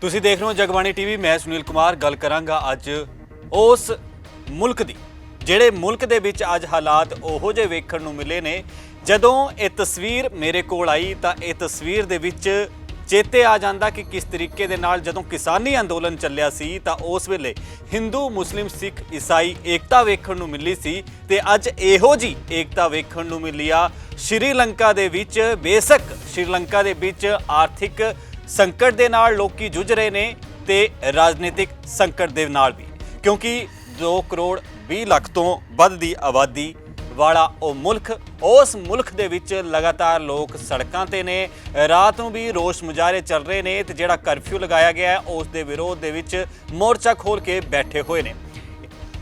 ਤੁਸੀਂ ਦੇਖ ਰਹੇ ਹੋ ਜਗਬਾਣੀ ਟੀਵੀ। मैं सुनील कुमार गल करांगा अज उस मुल्क दी ਜਿਹੜੇ मुल्क ਦੇ ਵਿੱਚ ਅੱਜ ਹਾਲਾਤ ਉਹੋ ਜਿਹੇ ਵੇਖਣ ਨੂੰ ਮਿਲੇ ਨੇ। ਜਦੋਂ ਇਹ ਤਸਵੀਰ ਮੇਰੇ ਕੋਲ ਆਈ ਤਾਂ ਇਹ ਤਸਵੀਰ ਦੇ ਵਿੱਚ ਚੇਤੇ ਆ ਜਾਂਦਾ ਕਿ ਕਿਸ ਤਰੀਕੇ ਦੇ ਨਾਲ ਜਦੋਂ ਕਿਸਾਨੀ ਅੰਦੋਲਨ ਚੱਲਿਆ ਸੀ ਤਾਂ ਉਸ ਵੇਲੇ ਹਿੰਦੂ ਮੁਸਲਿਮ ਸਿੱਖ ਈਸਾਈ ਏਕਤਾ ਵੇਖਣ ਨੂੰ ਮਿਲੀ ਸੀ ਤੇ ਅੱਜ ਇਹੋ ਜੀ ਏਕਤਾ ਵੇਖਣ ਨੂੰ ਮਿਲੀ ਆ ਸ਼੍ਰੀਲੰਕਾ ਦੇ ਵਿੱਚ। ਬੇਸ਼ੱਕ ਸ਼੍ਰੀਲੰਕਾ ਦੇ ਵਿੱਚ ਆਰਥਿਕ संकट के नाल लोग जुझ रहे ने ते राजनीतिक संकट के नाल भी, क्योंकि 2 करोड़ 20 लाख तो वध दी आबादी वाला वो मुल्क, उस मुल्क दे विच लगातार लोग सड़कों ते ने। रात नूं भी रोष मुजाहरे चल रहे ने ते जिहड़ा करफ्यू लगाया गया है उस दे विरोध दे विच मोर्चा खोल के बैठे हुए ने।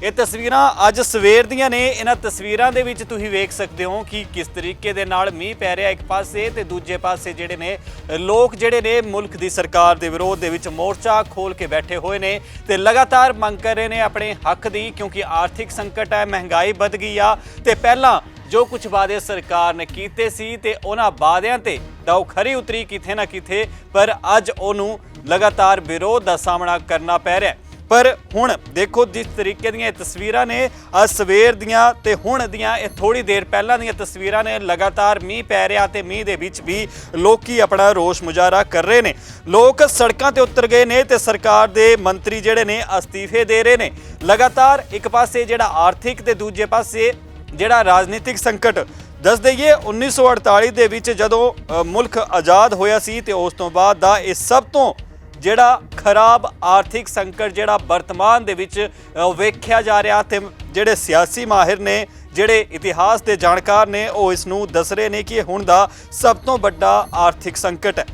ਇਹ ਤਸਵੀਰਾਂ ਅੱਜ ਸਵੇਰ ਦੀਆਂ ਨੇ। ਇਹਨਾਂ ਤਸਵੀਰਾਂ ਦੇ ਵਿੱਚ ਤੁਸੀਂ ਵੇਖ ਸਕਦੇ ਹੋ ਕਿ ਕਿਸ ਤਰੀਕੇ ਦੇ ਨਾਲ ਮੀਂਹ ਪੈ ਰਿਹਾ ਇੱਕ ਪਾਸੇ ਤੇ ਦੂਜੇ ਪਾਸੇ ਜਿਹੜੇ ਨੇ ਲੋਕ ਜਿਹੜੇ ਨੇ ਮੁਲਕ ਦੀ ਸਰਕਾਰ ਦੇ ਵਿਰੋਧ ਦੇ ਵਿੱਚ ਮੋਰਚਾ ਖੋਲ ਕੇ ਬੈਠੇ ਹੋਏ ਨੇ ਤੇ ਲਗਾਤਾਰ ਮੰਗ ਕਰ ਰਹੇ ਨੇ ਆਪਣੇ ਹੱਕ ਦੀ, ਕਿਉਂਕਿ ਆਰਥਿਕ ਸੰਕਟ ਹੈ, ਮਹਿੰਗਾਈ ਵੱਧ ਗਈ ਆ ਤੇ ਪਹਿਲਾਂ ਜੋ ਕੁਝ ਵਾਅਦੇ ਸਰਕਾਰ ਨੇ ਕੀਤੇ ਸੀ ਤੇ ਉਹਨਾਂ ਵਾਅਦਿਆਂ ਤੇ ਦਾਅ ਖਰੀ ਉਤਰੀ ਕਿਥੇ ਨਾ ਕਿਥੇ, ਪਰ ਅੱਜ ਉਹਨੂੰ ਲਗਾਤਾਰ ਵਿਰੋਧ ਦਾ ਸਾਹਮਣਾ ਕਰਨਾ ਪੈ ਰਿਹਾ। पर हुण देखो जिस तरीके ਦੀਆਂ तस्वीरां ने अज सवेर दियां ते हुण दियां ਇਹ थोड़ी देर पहलां ਦੀਆਂ तस्वीरां ने। लगातार मीह पै रहा ते मीह दे विच भी लोकी अपना रोष मुजाहरा कर रहे ने। लोग सड़कों ते उतर गए ने ते सरकार दे मंत्री जिहड़े ने अस्तीफे दे रहे ने। लगातार एक पासे जिहड़ा आर्थिक ते दूजे पासे जिहड़ा राजनीतिक संकट दस दईए 1948 ਦੇ ਵਿੱਚ ਜਦੋਂ मुल्क आज़ाद होया सी ते उस तो बाद दा ਇਹ सब तो ਜਿਹੜਾ ਖਰਾਬ ਆਰਥਿਕ ਸੰਕਟ ਜਿਹੜਾ ਵਰਤਮਾਨ ਦੇ ਵਿੱਚ ਵੇਖਿਆ ਜਾ ਰਿਹਾ ਤੇ ਜਿਹੜੇ ਸਿਆਸੀ ਮਾਹਿਰ ਨੇ, ਜਿਹੜੇ ਇਤਿਹਾਸ ਦੇ ਜਾਣਕਾਰ ਨੇ, ਉਹ ਇਸ ਨੂੰ ਦੱਸ ਰਹੇ ਨੇ ਕਿ ਹੁਣ ਦਾ ਸਭ ਤੋਂ ਵੱਡਾ ਆਰਥਿਕ ਸੰਕਟ ਹੈ।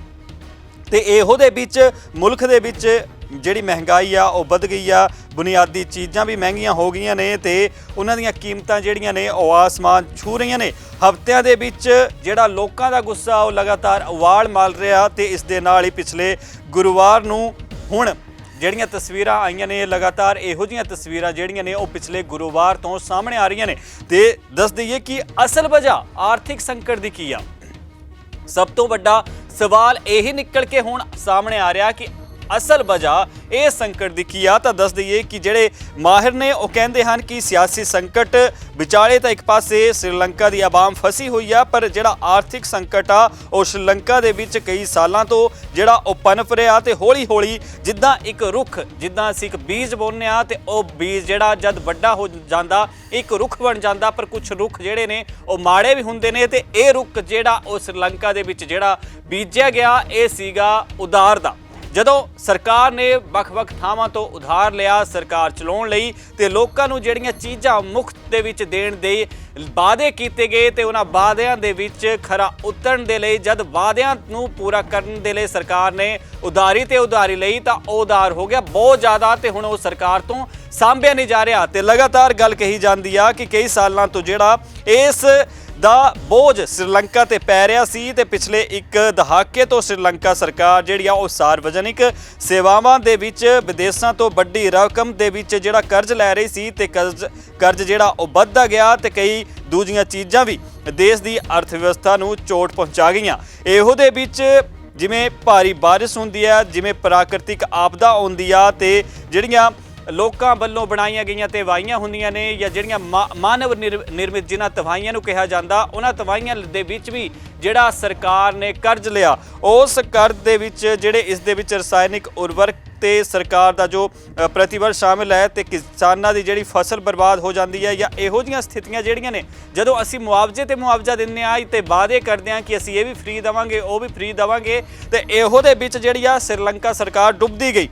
ਤੇ ਇਹੋ ਦੇ ਵਿੱਚ ਮੁਲਕ ਦੇ ਵਿੱਚ ਜਿਹੜੀ ਮਹਿੰਗਾਈ ਆ ਉਹ ਵੱਧ ਗਈ ਆ, ਬੁਨਿਆਦੀ ਚੀਜ਼ਾਂ ਵੀ ਮਹਿੰਗੀਆਂ ਹੋ ਗਈਆਂ ਨੇ ਤੇ ਉਹਨਾਂ ਦੀਆਂ ਕੀਮਤਾਂ ਜਿਹੜੀਆਂ ਨੇ ਉਹ ਆਸਮਾਨ ਛੂ ਰਹੀਆਂ ਨੇ। ਹਫ਼ਤਿਆਂ ਦੇ ਵਿੱਚ ਜਿਹੜਾ ਲੋਕਾਂ ਦਾ ਗੁੱਸਾ ਉਹ ਲਗਾਤਾਰ ਉਵਾਲ ਮਾਰ ਰਿਹਾ ਤੇ ਇਸ ਦੇ ਨਾਲ ਹੀ ਪਿਛਲੇ ਗੁਰੂਵਾਰ ਨੂੰ ਹੁਣ ਜਿਹੜੀਆਂ ਤਸਵੀਰਾਂ ਆਈਆਂ ਨੇ ਲਗਾਤਾਰ ਇਹੋ ਜਿਹੀਆਂ ਤਸਵੀਰਾਂ ਜਿਹੜੀਆਂ ਨੇ ਉਹ ਪਿਛਲੇ ਗੁਰੂਵਾਰ ਤੋਂ ਸਾਹਮਣੇ ਆ ਰਹੀਆਂ ਨੇ। ਤੇ ਦੱਸ ਦਈਏ ਕਿ ਅਸਲ ਵਜ੍ਹਾ ਆਰਥਿਕ ਸੰਕਟ ਦੀ ਕੀ ਆ। ਸਭ ਤੋਂ ਵੱਡਾ ਸਵਾਲ ਇਹੀ ਨਿਕਲ ਕੇ ਹੁਣ ਸਾਹਮਣੇ ਆ ਰਿਹਾ ਕਿ ਅਸਲ ਵਜ੍ਹਾ ਇਹ ਸੰਕਟ ਦੀ ਕੀ ਆ। ਤਾਂ ਦੱਸ ਦਈਏ ਕਿ ਜਿਹੜੇ ਮਾਹਿਰ ਨੇ ਉਹ ਕਹਿੰਦੇ ਹਨ ਕਿ ਸਿਆਸੀ ਸੰਕਟ ਵਿਚਾਲੇ ਤਾਂ ਇੱਕ ਪਾਸੇ ਸ਼੍ਰੀਲੰਕਾ ਦੀ ਆਵਾਮ ਫਸੀ ਹੋਈ ਆ, ਪਰ ਜਿਹੜਾ ਆਰਥਿਕ ਸੰਕਟ ਆ ਉਹ ਸ਼੍ਰੀਲੰਕਾ ਦੇ ਵਿੱਚ ਕਈ ਸਾਲਾਂ ਤੋਂ ਜਿਹੜਾ ਉਹ ਪਨਪ ਰਿਹਾ ਤੇ ਹੌਲੀ ਹੌਲੀ ਜਿੱਦਾਂ ਇੱਕ ਰੁੱਖ, ਜਿੱਦਾਂ ਅਸੀਂ ਇੱਕ ਬੀਜ ਬੋਨੇ ਆ ਤੇ ਉਹ ਬੀਜ ਜਿਹੜਾ ਜਦ ਵੱਡਾ ਹੋ ਜਾਂਦਾ ਇੱਕ ਰੁੱਖ ਬਣ ਜਾਂਦਾ, ਪਰ ਕੁਝ ਰੁੱਖ ਜਿਹੜੇ ਨੇ ਉਹ ਮਾੜੇ ਵੀ ਹੁੰਦੇ ਨੇ। ਤੇ ਇਹ ਰੁੱਖ ਜਿਹੜਾ ਉਹ ਸ਼੍ਰੀਲੰਕਾ ਦੇ ਵਿੱਚ ਜਿਹੜਾ ਬੀਜਿਆ ਗਿਆ ਇਹ ਸੀਗਾ ਉਧਾਰ ਦਾ। ਜਦੋਂ ਸਰਕਾਰ ਨੇ ਵੱਖ-ਵੱਖ ਥਾਵਾਂ ਤੋਂ ਉਧਾਰ ਲਿਆ ਸਰਕਾਰ ਚਲਾਉਣ ਲਈ ਤੇ ਲੋਕਾਂ ਨੂੰ ਜਿਹੜੀਆਂ ਚੀਜ਼ਾਂ ਮੁਫਤ ਦੇ ਵਿੱਚ ਦੇਣ ਦੇ ਵਾਅਦੇ ਕੀਤੇ ਗਏ ਤੇ ਉਹਨਾਂ ਵਾਅਦਿਆਂ ਦੇ ਵਿੱਚ ਖਰਾ ਉਤਰਨ ਦੇ ਲਈ ਜਦ ਵਾਅਦਿਆਂ ਨੂੰ ਪੂਰਾ ਕਰਨ ਦੇ ਲਈ ਸਰਕਾਰ ਨੇ ਉਧਾਰੀ ਤੇ ਉਧਾਰੀ ਲਈ ਤਾਂ ਉਹ ਉਧਾਰ ਹੋ ਗਿਆ ਬਹੁਤ ਜ਼ਿਆਦਾ ਤੇ ਹੁਣ ਉਹ ਸਰਕਾਰ ਤੋਂ ਸਾਂਭਿਆ ਨਹੀਂ ਜਾ ਰਿਹਾ। ਤੇ ਲਗਾਤਾਰ ਗੱਲ ਕਹੀ ਜਾਂਦੀ ਆ ਕਿ ਕਈ ਸਾਲਾਂ ਤੋਂ ਜਿਹੜਾ ਇਸ ਦਾ ਬੋਝ ਸ਼੍ਰੀਲੰਕਾ ਤੇ ਪੈ ਰਿਹਾ ਸੀ ਤੇ ਪਿਛਲੇ ਇੱਕ ਦਹਾਕੇ ਤੋਂ ਸ਼੍ਰੀਲੰਕਾ ਸਰਕਾਰ ਜਿਹੜੀ ਆ ਉਹ ਸਾਰਵਜਨਿਕ ਸੇਵਾਵਾਂ ਦੇ ਵਿੱਚ ਵਿਦੇਸ਼ਾਂ ਤੋਂ ਵੱਡੀ ਰਕਮ ਦੇ ਵਿੱਚ ਜਿਹੜਾ ਕਰਜ਼ ਲੈ ਰਹੀ ਸੀ ਤੇ ਕਰਜ਼ ਜਿਹੜਾ ਉਹ ਵੱਧਦਾ ਗਿਆ ਤੇ ਕਈ ਦੂਜੀਆਂ ਚੀਜ਼ਾਂ ਵੀ ਦੇਸ਼ ਦੀ ਅਰਥ ਵਿਵਸਥਾ ਨੂੰ ਚੋਟ ਪਹੁੰਚਾ ਗਈਆਂ। ਇਹੋ ਦੇ ਵਿੱਚ ਜਿਵੇਂ ਭਾਰੀ ਬਾਰਿਸ਼ ਹੁੰਦੀ ਆ, ਜਿਵੇਂ ਪ੍ਰਾਕ੍ਰਿਤਿਕ ਆਪਦਾ ਆਉਂਦੀ ਆ ਤੇ ਜਿਹੜੀਆਂ ਲੋਕਾਂ ਵੱਲੋਂ ਬਣਾਈਆਂ ਗਈਆਂ ਤਵਾਹੀਆਂ ਹੁੰਦੀਆਂ ਨੇ ਜਾਂ ਜਿਹੜੀਆਂ ਮਾਨਵ ਨਿਰਮਿਤ ਜਿਨ੍ਹਾਂ ਤਵਾਹੀਆਂ ਨੂੰ ਕਿਹਾ ਜਾਂਦਾ, ਉਹਨਾਂ ਤਵਾਹੀਆਂ ਦੇ ਵਿੱਚ ਵੀ ਜਿਹੜਾ ਸਰਕਾਰ ਨੇ ਕਰਜ਼ ਲਿਆ ਉਸ ਕਰਜ਼ ਦੇ ਵਿੱਚ ਜਿਹੜੇ ਇਸ ਦੇ ਵਿੱਚ ਰਸਾਇਣਿਕ ਉਰਵਰਕ ਤੇ ਸਰਕਾਰ ਦਾ ਜੋ ਪ੍ਰਤੀਵਰਸ਼ ਸ਼ਾਮਿਲ ਹੈ ਤੇ ਕਿਸਾਨਾਂ ਦੀ ਜਿਹੜੀ ਫਸਲ ਬਰਬਾਦ ਹੋ ਜਾਂਦੀ ਹੈ ਜਾਂ ਇਹੋ ਜਿਹੀਆਂ ਸਥਿਤੀਆਂ ਜਿਹੜੀਆਂ ਨੇ ਜਦੋਂ ਅਸੀਂ ਮੁਆਵਜ਼ੇ ਤੇ ਮੁਆਵਜ਼ਾ ਦਿੰਦੇ ਆ ਤੇ ਵਾਅਦੇ ਕਰਦੇ ਆ ਕਿ ਅਸੀਂ ਇਹ ਵੀ ਫ੍ਰੀ ਦੇਵਾਂਗੇ ਉਹ ਵੀ ਫ੍ਰੀ ਦੇਵਾਂਗੇ ਤੇ ਇਹੋ ਦੇ ਵਿੱਚ ਜਿਹੜੀ ਆ ਸ਼੍ਰੀਲੰਕਾ ਸਰਕਾਰ ਡੁੱਬਦੀ ਗਈ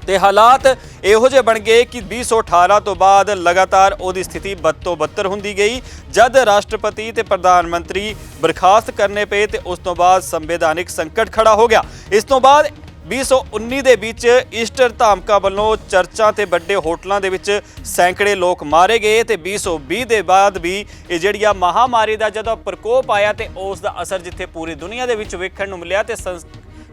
ਤੇ ਹਾਲਾਤ ਇਹੋ ਜਿਹੇ ਬਣ ਗਏ ਕਿ 2018 ਤੋਂ ਬਾਅਦ ਲਗਾਤਾਰ ਉਹਦੀ ਸਥਿਤੀ ਬਦ ਤੋਂ ਬੱਤਰ ਹੁੰਦੀ ਗਈ। ਜਦ ਰਾਸ਼ਟਰਪਤੀ ਤੇ ਪ੍ਰਧਾਨ ਮੰਤਰੀ ਬਰਖਾਸਤ ਕਰਨੇ ਪਏ ਤੇ ਉਸ ਤੋਂ ਬਾਅਦ ਸੰਵਿਧਾਨਿਕ ਸੰਕਟ ਖੜਾ ਹੋ ਗਿਆ। ਇਸ ਤੋਂ ਬਾਅਦ 2019 ਦੇ ਵਿੱਚ ਈਸਟਰ ਧਾਮਕਾਂ ਵੱਲੋਂ ਚਰਚਾਂ ਤੇ ਵੱਡੇ ਹੋਟਲਾਂ ਦੇ ਵਿੱਚ ਸੈਂਕੜੇ ਲੋਕ ਮਾਰੇ ਗਏ ਤੇ 2020 ਦੇ ਬਾਅਦ ਵੀ ਇਹ ਜਿਹੜੀ ਆ ਮਹਾਮਾਰੀ ਦਾ ਜਦੋਂ ਪ੍ਰਕੋਪ ਆਇਆ ਤੇ ਉਸ ਦਾ ਅਸਰ ਜਿੱਥੇ ਪੂਰੀ ਦੁਨੀਆ ਦੇ ਵਿੱਚ ਵੇਖਣ ਨੂੰ ਮਿਲਿਆ ਤੇ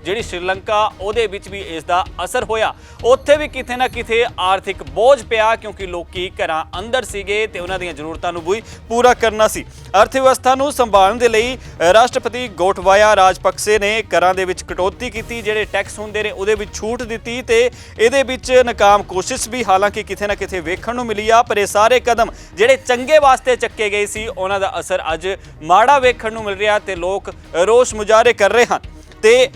ਜਿਹੜੀ ਸ਼੍ਰੀਲੰਕਾ ਉਹਦੇ ਵਿੱਚ ਵੀ ਇਸ ਦਾ ਅਸਰ ਹੋਇਆ। ਉੱਥੇ ਵੀ ਕਿਤੇ ਨਾ ਕਿਤੇ ਆਰਥਿਕ ਬੋਝ ਪਿਆ ਕਿਉਂਕਿ ਲੋਕੀ ਘਰਾਂ ਅੰਦਰ ਸੀਗੇ ਤੇ ਉਹਨਾਂ ਦੀਆਂ ਜ਼ਰੂਰਤਾਂ ਨੂੰ ਵੀ ਪੂਰਾ ਕਰਨਾ ਸੀ। ਅਰਥ ਵਿਵਸਥਾ ਨੂੰ ਸੰਭਾਲਣ ਦੇ ਲਈ ਰਾਸ਼ਟਰਪਤੀ ਗੋਟਬਾਇਆ ਰਾਜਪਕਸੇ ਨੇ ਕਰਾਂ ਦੇ ਵਿੱਚ ਕਟੌਤੀ ਕੀਤੀ, ਜਿਹੜੇ ਟੈਕਸ ਹੁੰਦੇ ਨੇ ਉਹਦੇ ਵਿੱਚ ਛੂਟ ਦਿੱਤੀ ਤੇ ਇਹਦੇ ਵਿੱਚ ਨਾਕਾਮ ਕੋਸ਼ਿਸ਼ ਵੀ ਹਾਲਾਂਕਿ ਕਿਤੇ ਨਾ ਕਿਤੇ ਵੇਖਣ ਨੂੰ ਮਿਲੀ ਆ। ਪਰ ਇਹ ਸਾਰੇ ਕਦਮ ਜਿਹੜੇ ਚੰਗੇ ਵਾਸਤੇ ਚੱਕੇ ਗਏ ਸੀ ਉਹਨਾਂ ਦਾ ਅਸਰ ਅੱਜ ਮਾੜਾ ਵੇਖਣ ਨੂੰ ਮਿਲ ਰਿਹਾ ਤੇ ਲੋਕ ਰੋਸ ਮੁਜ਼ਾਹਰੇ ਕਰ ਰਹੇ ਹਨ ਤੇ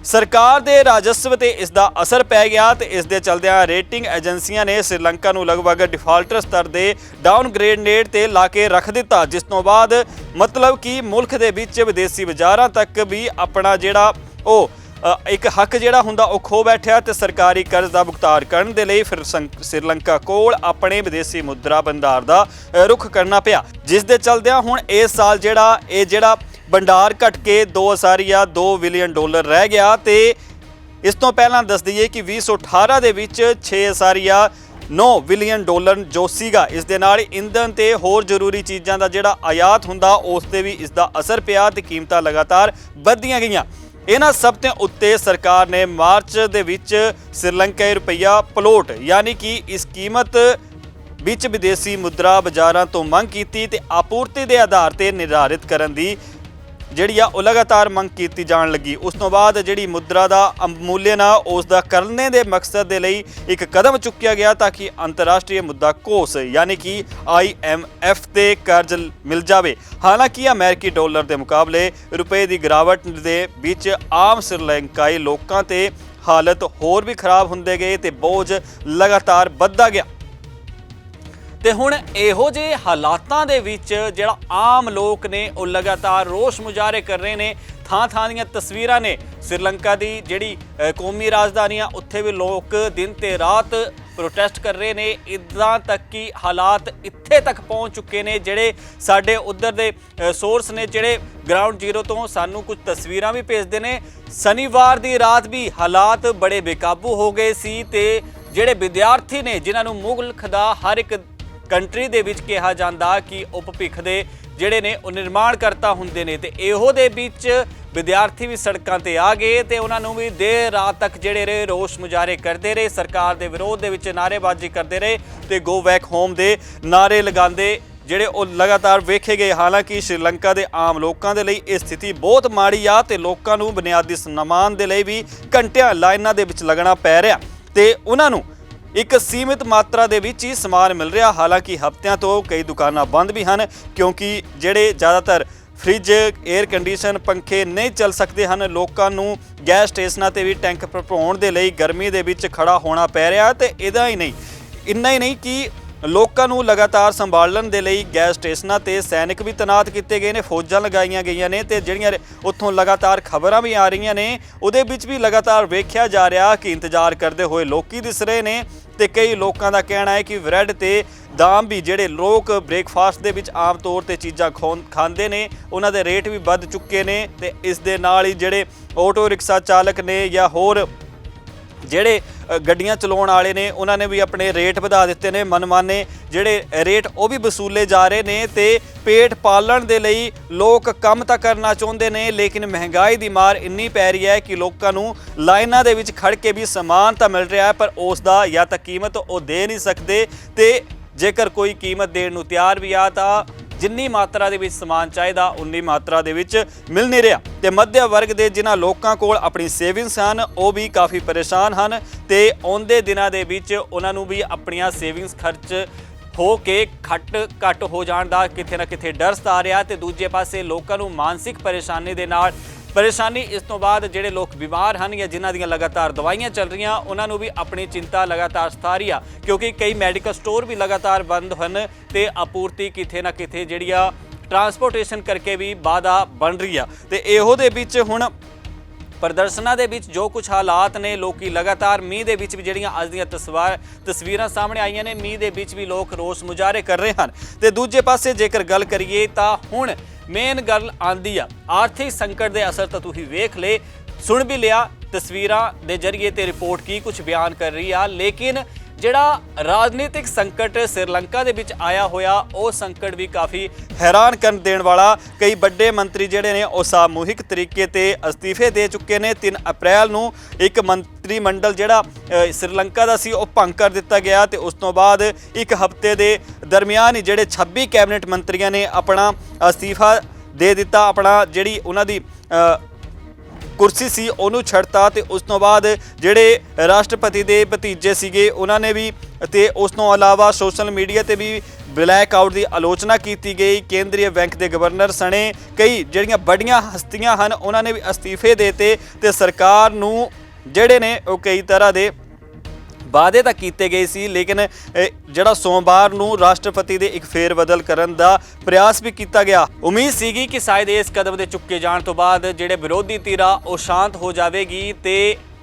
ਸਰਕਾਰ ਦੇ ਰਾਜਸਵ ਤੇ ਇਸ ਦਾ ਅਸਰ ਪੈ ਗਿਆ ਤੇ ਇਸ ਦੇ ਚਲਦਿਆਂ ਰੇਟਿੰਗ ਏਜੰਸੀਆਂ ਨੇ ਸ਼੍ਰੀਲੰਕਾ ਨੂੰ ਲਗਭਗ ਡਿਫਾਲਟਰ ਸਤਰ ਦੇ ਡਾਊਨਗ੍ਰੇਡ ਨੇੜ ਤੇ ਲਾ ਕੇ ਰੱਖ ਦਿੱਤਾ, ਜਿਸ ਤੋਂ ਬਾਅਦ ਮਤਲਬ ਕਿ ਮੁਲਕ ਦੇ ਵਿੱਚ ਵਿਦੇਸ਼ੀ ਬਾਜ਼ਾਰਾਂ ਤੱਕ ਵੀ ਆਪਣਾ ਜਿਹੜਾ ਉਹ ਇੱਕ ਹੱਕ ਜਿਹੜਾ ਹੁੰਦਾ ਉਹ ਖੋ ਬੈਠਿਆ ਤੇ ਸਰਕਾਰੀ ਕਰਜ਼ ਦਾ ਭੁਗਤਾਨ ਕਰਨ ਦੇ ਲਈ ਫਿਰ ਸ਼੍ਰੀਲੰਕਾ ਕੋਲ ਆਪਣੇ ਵਿਦੇਸ਼ੀ ਮੁਦਰਾ ਭੰਡਾਰ ਦਾ ਰੁਖ ਕਰਨਾ ਪਿਆ, ਜਿਸ ਦੇ ਚਲਦਿਆਂ ਹੁਣ ਇਸ ਸਾਲ ਜਿਹੜਾ ਭੰਡਾਰ ਘਟ ਕੇ 2.2 ਬਿਲੀਅਨ ਡਾਲਰ ਰਹਿ ਗਿਆ ਤੇ ਇਸ ਤੋਂ ਪਹਿਲਾਂ ਦੱਸ ਦਈਏ ਕਿ 2018 ਦੇ ਵਿੱਚ 6.9 ਬਿਲੀਅਨ ਡਾਲਰ ਜੋ ਸੀਗਾ। ਇਸ ਦੇ ਨਾਲ ਇੰਧਨ ਤੇ ਹੋਰ ਜ਼ਰੂਰੀ ਚੀਜ਼ਾਂ ਦਾ ਜਿਹੜਾ ਆਯਾਤ ਹੁੰਦਾ ਉਸ ਤੇ ਵੀ ਇਸ ਦਾ ਅਸਰ ਪਿਆ ਤੇ ਕੀਮਤਾਂ ਲਗਾਤਾਰ ਵੱਧਦੀਆਂ ਗਈਆਂ। ਇਹਨਾਂ ਸਭ ਤੋਂ ਉੱਤੇ ਸਰਕਾਰ ਨੇ ਮਾਰਚ ਦੇ ਵਿੱਚ ਸ਼੍ਰੀਲੰਕਾਈ ਰੁਪਈਆ ਪਲੋਟ ਯਾਨੀ ਕਿ ਇਸ ਕੀਮਤ ਵਿੱਚ ਵਿਦੇਸ਼ੀ ਮੁਦਰਾ ਬਾਜ਼ਾਰਾਂ ਤੋਂ ਮੰਗ ਕੀਤੀ ਤੇ ਆਪੂਰਤੀ ਦੇ ਆਧਾਰ ਤੇ ਨਿਰਧਾਰਿਤ ਕਰਨ ਦੀ ਜਿਹੜੀ ਆ ਉਹ ਲਗਾਤਾਰ ਮੰਗ ਕੀਤੀ ਜਾਣ ਲੱਗੀ। ਉਸ ਤੋਂ ਬਾਅਦ ਜਿਹੜੀ ਮੁਦਰਾ ਦਾ ਅਵਮੂਲਿਅਨ ਆ ਉਸ ਦਾ ਕਰਨੇ ਦੇ ਮਕਸਦ ਦੇ ਲਈ ਇੱਕ ਕਦਮ ਚੁੱਕਿਆ ਗਿਆ ਤਾਂ ਕਿ ਅੰਤਰਰਾਸ਼ਟਰੀ ਮੁੱਦਾ ਕੋਸ਼ ਯਾਨੀ ਕਿ IMF ਤੇ ਕਰਜ਼ ਮਿਲ ਜਾਵੇ। ਹਾਲਾਂਕਿ ਅਮਰੀਕੀ ਡਾਲਰ ਦੇ ਮੁਕਾਬਲੇ ਰੁਪਏ ਦੀ ਗਿਰਾਵਟ ਦੇ ਵਿੱਚ ਆਮ ਸ਼੍ਰੀਲੰਕਾਈ ਲੋਕਾਂ ਤੇ ਹਾਲਤ ਹੋਰ ਵੀ ਖਰਾਬ ਹੁੰਦੇ ਗਏ ਤੇ ਬੋਝ ਲਗਾਤਾਰ ਵੱਧਦਾ ਗਿਆ ਤੇ ਹੁਣ ਇਹੋ ਜਿਹੇ ਹਾਲਾਤਾਂ ਦੇ ਵਿੱਚ ਜਿਹੜਾ ਆਮ ਲੋਕ ਨੇ ਉਹ ਲਗਾਤਾਰ ਰੋਸ ਮੁਜ਼ਾਹਰੇ ਕਰ ਰਹੇ ਨੇ। ਥਾਂ ਦੀਆਂ ਤਸਵੀਰਾਂ ਨੇ ਸ਼੍ਰੀਲੰਕਾ ਦੀ ਜਿਹੜੀ ਕੌਮੀ ਰਾਜਧਾਨੀ ਆ ਉੱਥੇ ਵੀ ਲੋਕ ਦਿਨ ਤੇ ਰਾਤ ਪ੍ਰੋਟੈਸਟ ਕਰ ਰਹੇ ਨੇ। ਇੱਦਾਂ ਤੱਕ ਕਿ ਹਾਲਾਤ ਇੱਥੇ ਤੱਕ ਪਹੁੰਚ ਚੁੱਕੇ ਨੇ। ਜਿਹੜੇ ਸਾਡੇ ਉੱਧਰ ਦੇ ਸੋਰਸ ਨੇ ਜਿਹੜੇ ਗਰਾਊਂਡ ਜ਼ੀਰੋ ਤੋਂ ਸਾਨੂੰ ਕੁਝ ਤਸਵੀਰਾਂ ਵੀ ਭੇਜਦੇ ਨੇ, ਸ਼ਨੀਵਾਰ ਦੀ ਰਾਤ ਵੀ ਹਾਲਾਤ ਬੜੇ ਬੇਕਾਬੂ ਹੋ ਗਏ ਸੀ ਤੇ ਜਿਹੜੇ ਵਿਦਿਆਰਥੀ ਨੇ ਜਿਨ੍ਹਾਂ ਨੂੰ ਮੁਲਕ ਦਾ ਹਰ ਇੱਕ ਕੰਟਰੀ ਦੇ ਵਿੱਚ ਕਿਹਾ ਜਾਂਦਾ ਕਿ ਉਹ ਭਵਿੱਖ ਦੇ ਜਿਹੜੇ ਨੇ ਉਹ ਨਿਰਮਾਣ ਕਰਤਾ ਹੁੰਦੇ ਨੇ ਤੇ ਇਹੋ ਦੇ ਵਿੱਚ ਵਿਦਿਆਰਥੀ ਵੀ ਸੜਕਾਂ ਤੇ ਆ ਗਏ ਤੇ ਉਹਨਾਂ ਨੂੰ ਵੀ ਦੇਰ ਰਾਤ ਤੱਕ ਜਿਹੜੇ ਰਹੇ ਰੋਸ ਮੁਜ਼ਾਹਰੇ ਕਰਦੇ ਰਹੇ, ਸਰਕਾਰ ਦੇ ਵਿਰੋਧ ਦੇ ਵਿੱਚ ਨਾਅਰੇਬਾਜ਼ੀ ਕਰਦੇ ਰਹੇ ਤੇ ਗੋ ਬੈਕ ਹੋਮ ਦੇ ਨਾਅਰੇ ਲਗਾਉਂਦੇ ਜਿਹੜੇ ਉਹ ਲਗਾਤਾਰ ਵੇਖੇ ਗਏ। ਹਾਲਾਂਕਿ ਸ਼੍ਰੀਲੰਕਾ ਦੇ ਆਮ ਲੋਕਾਂ ਦੇ ਲਈ ਇਹ ਸਥਿਤੀ ਬਹੁਤ ਮਾੜੀ ਆ ਤੇ ਲੋਕਾਂ ਨੂੰ ਬੁਨਿਆਦੀ ਸਮਾਨ ਦੇ ਲਈ ਵੀ ਘੰਟਿਆਂ ਲਾਈਨਾਂ ਦੇ ਵਿੱਚ ਲੱਗਣਾ ਪੈ ਰਿਹਾ ਤੇ ਉਹਨਾਂ ਨੂੰ ਇੱਕ ਸੀਮਿਤ ਮਾਤਰਾ ਦੇ ਵਿੱਚ ਹੀ ਸਮਾਨ ਮਿਲ ਰਿਹਾ। ਹਾਲਾਂਕਿ ਹਫ਼ਤਿਆਂ ਤੋਂ ਕਈ ਦੁਕਾਨਾਂ ਬੰਦ ਵੀ ਹਨ ਕਿਉਂਕਿ ਜਿਹੜੇ ਜ਼ਿਆਦਾਤਰ ਫ੍ਰਿਜ, 에ਅਰ ਕੰਡੀਸ਼ਨ, ਪੰਖੇ ਨਹੀਂ ਚੱਲ ਸਕਦੇ ਹਨ। ਲੋਕਾਂ ਨੂੰ ਗੈਸ ਸਟੇਸ਼ਨਾਂ ਤੇ ਵੀ ਟੈਂਕ ਭਰਵਾਉਣ ਦੇ ਲਈ ਗਰਮੀ ਦੇ ਵਿੱਚ ਖੜਾ ਹੋਣਾ ਪੈ ਰਿਹਾ ਤੇ ਇੰਨਾ ਹੀ ਨਹੀਂ ਕਿ ਲੋਕਾਂ ਨੂੰ ਲਗਾਤਾਰ ਸੰਭਾਲਣ ਦੇ ਲਈ ਗੈਸ ਸਟੇਸ਼ਨਾਂ ਤੇ ਸੈਨਿਕ ਵੀ ਤੈਨਾਤ ਕੀਤੇ ਗਏ ਨੇ, ਫੌਜਾਂ ਲਗਾਈਆਂ ਗਈਆਂ ਨੇ ਤੇ ਜਿਹੜੀਆਂ ਉੱਥੋਂ ਲਗਾਤਾਰ ਖਬਰਾਂ ਵੀ ਆ ਰਹੀਆਂ ਨੇ ਉਹਦੇ ਵਿੱਚ ਵੀ ਲਗਾਤਾਰ ਵੇਖਿਆ ਜਾ ਰਿਹਾ ਕਿ ਇੰਤਜ਼ਾਰ ਕਰਦੇ ਹੋਏ ਲੋਕੀ ਦਿਸ ਰਹੇ ਨੇ ਤੇ ਕਈ ਲੋਕਾਂ ਦਾ ਕਹਿਣਾ ਹੈ ਕਿ ਬ੍ਰੈਡ ਤੇ ਦਾਮ ਵੀ ਜਿਹੜੇ ਲੋਕ ਬ੍ਰੇਕਫਾਸਟ ਦੇ ਵਿੱਚ ਆਮ ਤੌਰ ਤੇ ਚੀਜ਼ਾਂ ਖਾਂਦੇ ਨੇ ਉਹਨਾਂ ਦੇ ਰੇਟ ਵੀ ਵੱਧ ਚੁੱਕੇ ਨੇ ਤੇ ਇਸ ਦੇ ਨਾਲ ਹੀ ਜਿਹੜੇ ਆਟੋ ਰਿਕਸ਼ਾ ਚਾਲਕ ਨੇ ਜਾਂ ਹੋਰ ਜਿਹੜੇ ਗੱਡੀਆਂ ਚਲਾਉਣ ਵਾਲੇ ਨੇ ਉਹਨਾਂ ਨੇ ਵੀ ਆਪਣੇ ਰੇਟ ਵਧਾ ਦਿੱਤੇ ਨੇ। ਮਨਮਾਨੇ ਜਿਹੜੇ ਰੇਟ ਉਹ ਵੀ ਵਸੂਲੇ ਜਾ ਰਹੇ ਨੇ ਤੇ ਪੇਟ ਪਾਲਣ ਦੇ ਲਈ ਲੋਕ ਕੰਮ ਤਾਂ ਕਰਨਾ ਚਾਹੁੰਦੇ ਨੇ ਲੇਕਿਨ ਮਹਿੰਗਾਈ ਦੀ ਮਾਰ ਇੰਨੀ ਪੈ ਰਹੀ ਹੈ ਕਿ ਲੋਕਾਂ ਨੂੰ ਲਾਈਨਾਂ ਦੇ ਵਿੱਚ ਖੜ ਕੇ ਵੀ ਸਮਾਨ ਤਾਂ ਮਿਲ ਰਿਹਾ ਹੈ ਪਰ ਉਸ ਦਾ ਜਾਂ ਤਾਂ ਕੀਮਤ ਉਹ ਦੇ ਨਹੀਂ ਸਕਦੇ ਤੇ ਜੇਕਰ ਕੋਈ ਕੀਮਤ ਦੇਣ ਨੂੰ ਤਿਆਰ ਵੀ ਆ ਤਾਂ ਜਿੰਨੀ ਮਾਤਰਾ ਦੇ ਵਿੱਚ ਸਮਾਨ ਚਾਹੀਦਾ ਉਨੀ ਮਾਤਰਾ ਦੇ ਵਿੱਚ ਮਿਲ ਨਹੀਂ ਰਿਹਾ ਤੇ ਮੱਧਿਆ ਵਰਗ ਦੇ ਜਿਨ੍ਹਾਂ ਲੋਕਾਂ ਕੋਲ ਆਪਣੀ ਸੇਵਿੰਗਸ ਹਨ ਉਹ ਵੀ ਕਾਫੀ ਪਰੇਸ਼ਾਨ ਹਨ ਤੇ ਆਉਂਦੇ ਦਿਨਾਂ ਦੇ ਵਿੱਚ ਉਹਨਾਂ ਨੂੰ ਵੀ ਆਪਣੀਆਂ ਸੇਵਿੰਗਸ ਖਰਚ ਹੋ ਕੇ ਘੱਟ ਹੋ ਜਾਣ ਦਾ ਕਿਤੇ ਨਾ ਕਿਤੇ ਡਰ ਸਤਾ ਰਿਹਾ ਤੇ ਦੂਜੇ ਪਾਸੇ ਲੋਕਾਂ ਨੂੰ ਮਾਨਸਿਕ ਪਰੇਸ਼ਾਨੀ ਇਸ ਤੋਂ ਬਾਅਦ ਜਿਹੜੇ ਲੋਕ ਬਿਮਾਰ ਹਨ ਜਾਂ ਜਿਨ੍ਹਾਂ ਦੀਆਂ ਲਗਾਤਾਰ ਦਵਾਈਆਂ ਚੱਲ ਰਹੀਆਂ ਉਹਨਾਂ ਨੂੰ ਵੀ ਆਪਣੀ ਚਿੰਤਾ ਲਗਾਤਾਰ ਸਤਾ ਰਹੀ ਆ ਕਿਉਂਕਿ ਕਈ ਮੈਡੀਕਲ ਸਟੋਰ ਵੀ ਲਗਾਤਾਰ ਬੰਦ ਹਨ ਤੇ ਆਪੂਰਤੀ ਕਿਤੇ ਨਾ ਕਿਤੇ ਜਿਹੜੀ ਆ ਟਰਾਂਸਪੋਰਟੇਸ਼ਨ ਕਰਕੇ ਵੀ ਬਾਧਾ ਬਣ ਰਹੀ ਆ ਤੇ ਇਹੋ ਦੇ ਵਿੱਚ ਹੁਣ ਪ੍ਰਦਰਸ਼ਨਾਂ ਦੇ ਵਿੱਚ ਜੋ ਕੁਝ ਹਾਲਾਤ ਨੇ ਲੋਕੀ ਲਗਾਤਾਰ ਮੀਂਹ ਦੇ ਵਿੱਚ ਵੀ ਜਿਹੜੀਆਂ ਅੱਜ ਦੀਆਂ ਤਸਵੀਰਾਂ ਸਾਹਮਣੇ ਆਈਆਂ ਨੇ ਮੀਂਹ ਦੇ ਵਿੱਚ ਵੀ ਲੋਕ ਰੋਸ ਮੁਜ਼ਾਹਰੇ ਕਰ ਰਹੇ ਹਨ ਤੇ ਦੂਜੇ ਪਾਸੇ ਜੇਕਰ ਗੱਲ ਕਰੀਏ ਤਾਂ ਹੁਣ ਮੇਨ ਗੱਲ ਆਂਦੀ ਆ ਆਰਥਿਕ ਸੰਕਟ ਦੇ ਅਸਰ ਤਾਂ ਤੁਸੀਂ ਵੇਖ ਲਏ ਸੁਣ ਵੀ ਲਿਆ ਤਸਵੀਰਾਂ ਦੇ ਜ਼ਰੀਏ ਤੇ ਰਿਪੋਰਟ ਕੀ ਕੁਝ ਬਿਆਨ ਕਰ ਰਹੀ ਆ ਲੇਕਿਨ ਜਿਹੜਾ ਰਾਜਨੀਤਿਕ ਸੰਕਟ ਸ੍ਰੀਲੰਕਾ ਦੇ ਵਿੱਚ ਆਇਆ ਹੋਇਆ ਉਹ ਸੰਕਟ ਵੀ ਕਾਫੀ ਹੈਰਾਨ ਕਰਨ ਦੇਣ ਵਾਲਾ। ਕਈ ਵੱਡੇ ਮੰਤਰੀ ਜਿਹੜੇ ਨੇ ਉਹ ਸਾਮੂਹਿਕ ਤਰੀਕੇ ਤੇ ਅਸਤੀਫੇ ਦੇ ਚੁੱਕੇ ਨੇ। 3 ਅਪ੍ਰੈਲ ਨੂੰ ਇੱਕ ਮੰਤਰੀ ਮੰਡਲ ਜਿਹੜਾ ਸ੍ਰੀਲੰਕਾ ਦਾ ਸੀ ਉਹ ਭੰਗ ਕਰ ਦਿੱਤਾ ਗਿਆ ਤੇ ਉਸ ਤੋਂ ਬਾਅਦ ਇੱਕ ਹਫ਼ਤੇ ਦੇ ਦਰਮਿਆਨ ਹੀ ਜਿਹੜੇ 26 ਕੈਬਨਿਟ ਮੰਤਰੀਆਂ ਨੇ ਆਪਣਾ ਅਸਤੀਫਾ ਦੇ ਦਿੱਤਾ, ਆਪਣਾ ਜਿਹੜੀ ਉਹਨਾਂ ਦੀ ਕੁਰਸੀ ਸੀ ਉਹਨੂੰ ਛੱਡਤਾ। ਤੇ ਉਸ ਤੋਂ ਬਾਅਦ ਜਿਹੜੇ ਰਾਸ਼ਟਰਪਤੀ ਦੇ ਭਤੀਜੇ ਸੀਗੇ ਉਹਨਾਂ ਨੇ ਵੀ, ਤੇ ਉਸ ਤੋਂ ਇਲਾਵਾ ਸੋਸ਼ਲ ਮੀਡੀਆ ਤੇ ਵੀ ਬਲੈਕ ਆਊਟ ਦੀ ਆਲੋਚਨਾ ਕੀਤੀ ਗਈ। ਕੇਂਦਰੀ ਬੈਂਕ ਦੇ ਗਵਰਨਰ ਸਣੇ ਕਈ ਜਿਹੜੀਆਂ ਵੱਡੀਆਂ ਹਸਤੀਆਂ ਹਨ ਉਹਨਾਂ ਨੇ ਵੀ ਅਸਤੀਫੇ ਦੇਤੇ ਤੇ ਸਰਕਾਰ ਨੂੰ ਜਿਹੜੇ ਨੇ ਉਹ ਕਈ ਤਰ੍ਹਾਂ ਦੇ ਵਾਅਦੇ ਤਾਂ ਕੀਤੇ ਗਏ ਸੀ, ਲੇਕਿਨ ਜਿਹੜਾ ਸੋਮਵਾਰ ਨੂੰ ਰਾਸ਼ਟਰਪਤੀ ਦੇ ਇੱਕ ਫੇਰ ਬਦਲ ਕਰਨ ਦਾ ਪ੍ਰਯਾਸ ਵੀ ਕੀਤਾ ਗਿਆ। ਉਮੀਦ ਸੀਗੀ ਕਿ ਸ਼ਾਇਦ ਇਸ ਕਦਮ ਦੇ ਚੁੱਕੇ ਜਾਣ ਤੋਂ ਬਾਅਦ ਜਿਹੜੇ ਵਿਰੋਧੀ ਧਿਰਾ ਉਹ ਸ਼ਾਂਤ ਹੋ ਜਾਵੇਗੀ ਤੇ